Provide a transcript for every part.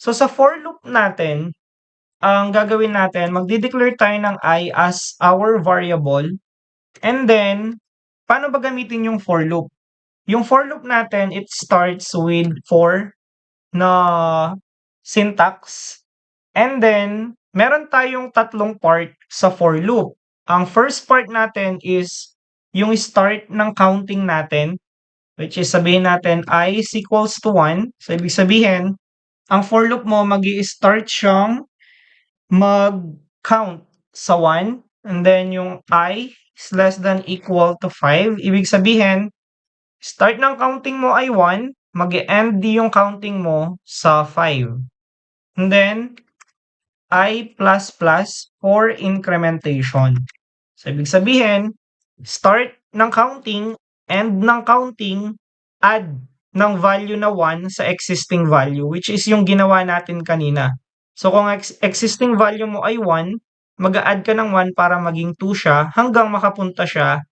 So, sa for loop natin, ang gagawin natin, magde-declare tayo ng I as our variable. And then, paano ba gamitin yung for loop? Yung for loop natin, it starts with for na syntax. And then, meron tayong tatlong part sa for loop. Ang first part natin is yung start ng counting natin, which is sabihin natin I is equals to 1. So, ibig sabihin, ang for loop mo, mag-i-start siyang mag-count sa 1. And then, yung I is less than equal to 5. Ibig sabihin, start ng counting mo ay 1, mag-e-end yung counting mo sa 5. And then, I++ for incrementation. So, ibig sabihin, start ng counting, end ng counting, add ng value na 1 sa existing value, which is yung ginawa natin kanina. So, kung existing value mo ay 1, mag-a-add ka ng 1 para maging 2 siya hanggang makapunta siya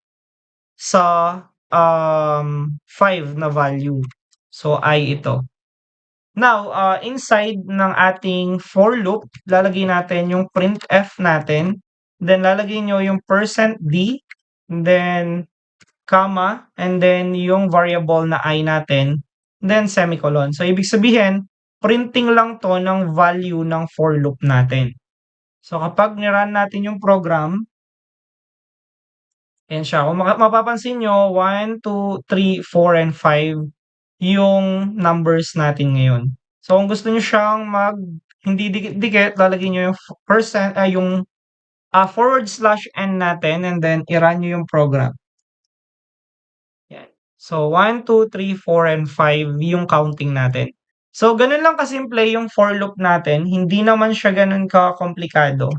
sa 5 na value. So, I ito. Now, inside ng ating for loop, lalagay natin yung printf natin. Then, lalagay nyo yung %d, then, comma, and then yung variable na I natin, then semicolon. So, ibig sabihin, printing lang to ng value ng for loop natin. So, kapag nirun natin yung program, yan siya. Kung mapapansin nyo, 1, 2, 3, 4, and 5 yung numbers natin ngayon. So, kung gusto nyo siyang hindi dikit-dikit, lalagyan nyo yung /n natin and then i-run nyo yung program. Yan. So, 1, 2, 3, 4, and 5 yung counting natin. So, ganun lang kasimple yung for loop natin. Hindi naman siya ganun ka-komplikado.